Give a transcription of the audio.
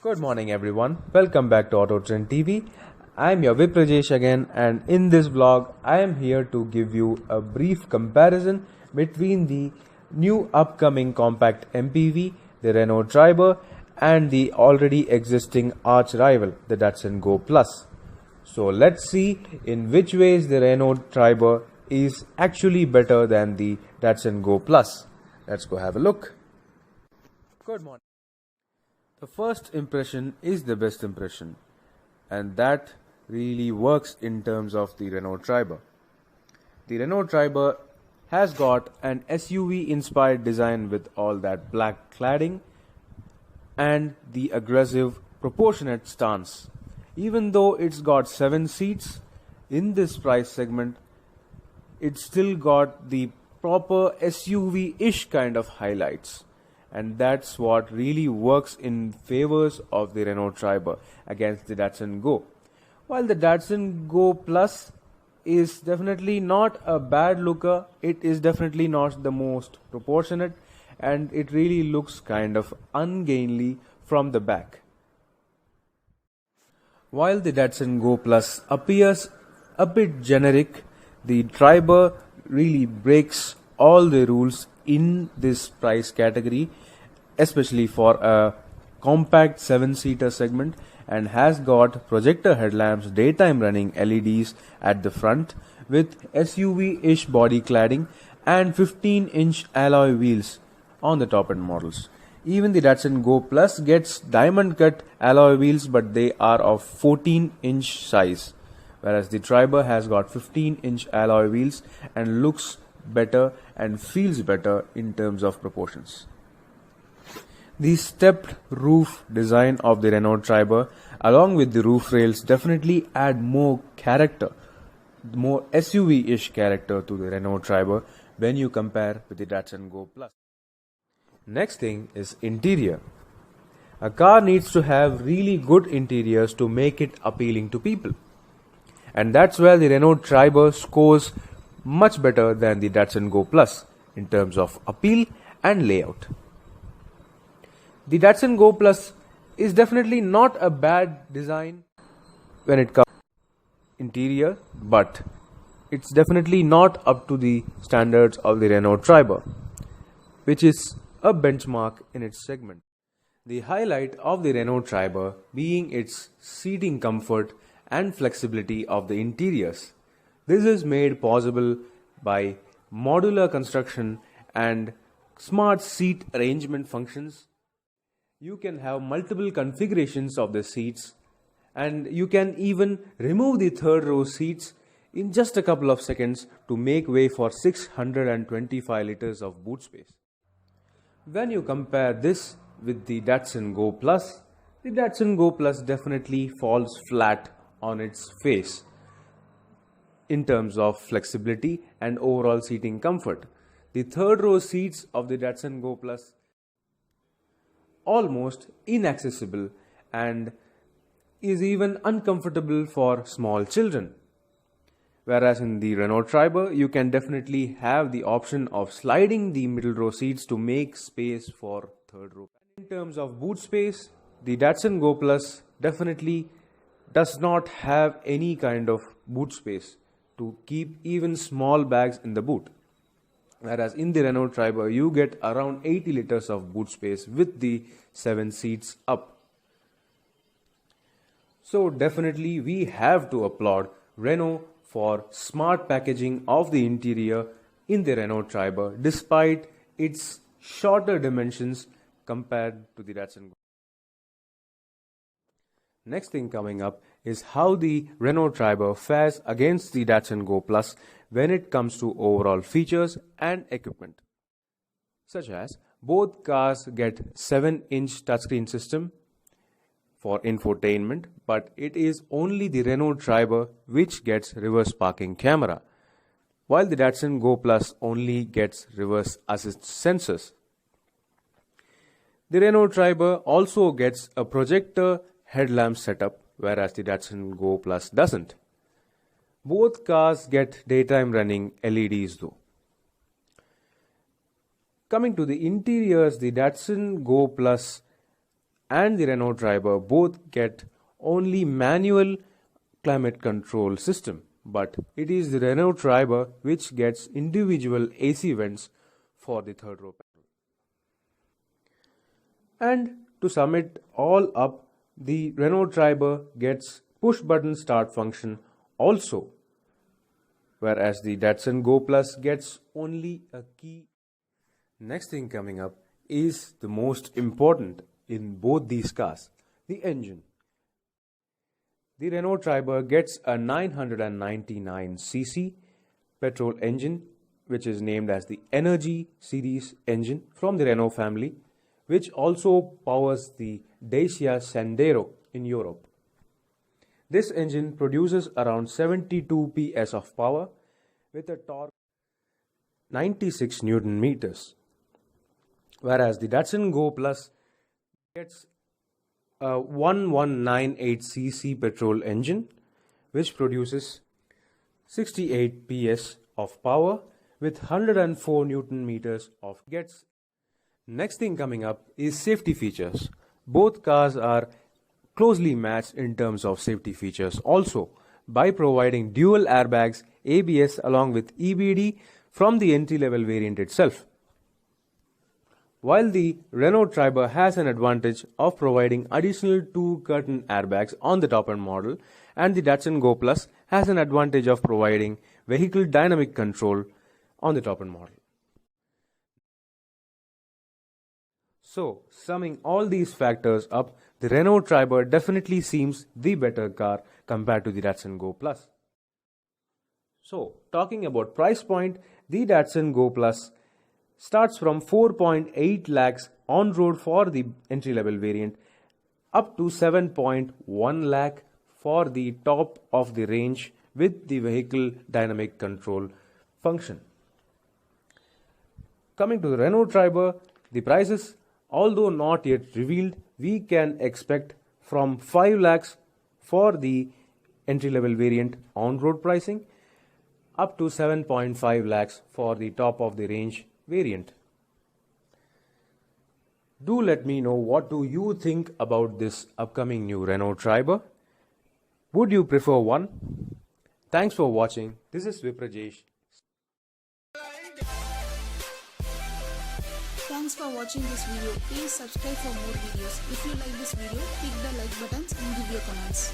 Good morning everyone, welcome back to Auto Trend TV. I am your Viprajesh again, and in this vlog I am here to give you a brief comparison between the new upcoming compact MPV, the Renault Triber, and the already existing arch rival, the Datsun Go Plus. So let's see in which ways the Renault Triber is actually better than the Datsun Go Plus. Let's go have a look. Good morning. The first impression is the best impression, and that really works in terms of the Renault Triber. The Renault Triber has got an SUV inspired design with all that black cladding and the aggressive proportionate stance. Even though it's got 7 seats in this price segment, it's still got the proper SUV-ish kind of highlights. And that's what really works in favors of the Renault Triber against the Datsun Go. While the Datsun Go Plus is definitely not a bad looker, it is definitely not the most proportionate, and it really looks kind of ungainly from the back. While the Datsun Go Plus appears a bit generic, the Triber really breaks all the rules in this price category, especially for a compact 7-seater segment, and has got projector headlamps, daytime running LEDs at the front with SUV-ish body cladding and 15-inch alloy wheels on the top end models. Even the Datsun Go Plus gets diamond cut alloy wheels, but they are of 14-inch size, whereas the Triber has got 15-inch alloy wheels and looks better and feels better in terms of proportions. The stepped roof design of the Renault Triber along with the roof rails definitely add more character, more SUV-ish character to the Renault Triber when you compare with the Datsun Go Plus. Next thing is interior. A car needs to have really good interiors to make it appealing to people. And that's where the Renault Triber scores much better than the Datsun Go Plus in terms of appeal and layout. The Datsun Go Plus is definitely not a bad design when it comes to interior, but it's definitely not up to the standards of the Renault Triber, which is a benchmark in its segment. The highlight of the Renault Triber being its seating comfort and flexibility of the interiors. This is made possible by modular construction and smart seat arrangement functions. You can have multiple configurations of the seats, and you can even remove the third row seats in just a couple of seconds to make way for 625 liters of boot space. When you compare this with the Datsun Go Plus, the Datsun Go Plus definitely falls flat on its face in terms of flexibility and overall seating comfort. The third row seats of the Datsun Go Plus almost inaccessible and is even uncomfortable for small children. Whereas in the Renault Triber, you can definitely have the option of sliding the middle row seats to make space for third row. In terms of boot space, the Datsun Go Plus definitely does not have any kind of boot space to keep even small bags in the boot. Whereas in the Renault Triber, you get around 80 liters of boot space with the 7 seats up. So definitely we have to applaud Renault for smart packaging of the interior in the Renault Triber despite its shorter dimensions compared to the Datsun Go. Next thing coming up is how the Renault Triber fares against the Datsun Go Plus when it comes to overall features and equipment. Such as both cars get 7-inch touchscreen system for infotainment, but it is only the Renault Triber which gets reverse parking camera, while the Datsun Go Plus only gets reverse assist sensors. The Renault Triber also gets a projector headlamp setup, whereas the Datsun Go Plus doesn't. Both cars get daytime running LEDs though. Coming to the interiors, the Datsun Go Plus and the Renault Triber both get only manual climate control system, but it is the Renault Triber which gets individual AC vents for the third row panel. And to sum it all up, the Renault Triber gets push button start function also, whereas the Datsun Go Plus gets only a key. Next thing coming up is the most important in both these cars, the engine. The Renault Triber gets a 999cc petrol engine, which is named as the Energy series engine from the Renault family, which also powers the Dacia Sandero in Europe. This engine produces around 72 PS of power with a torque 96 Newton meters, whereas the Datsun Go Plus gets a 1198cc petrol engine which produces 68 PS of power with 104 Newton meters of gets. Next thing coming up is safety features. Both cars are closely matched in terms of safety features also by providing dual airbags, ABS along with EBD from the entry-level variant itself. While the Renault Triber has an advantage of providing additional 2 curtain airbags on the top-end model, and the Datsun Go Plus has an advantage of providing vehicle dynamic control on the top-end model. So, summing all these factors up, the Renault Triber definitely seems the better car compared to the Datsun Go Plus. So, talking about price point, the Datsun Go Plus starts from 4.8 lakhs on road for the entry level variant up to 7.1 lakh for the top of the range with the vehicle dynamic control function. Coming to the Renault Triber, the prices, although not yet revealed, we can expect from 5 lakhs for the entry level variant on road pricing up to 7.5 lakhs for the top of the range variant. Do let me know, what do you think about this upcoming new Renault Triber? Would you prefer one? Thanks for watching. This is Viprajesh. Thanks for watching this video. Please subscribe for more videos. If you like this video, click the like buttons and give your comments.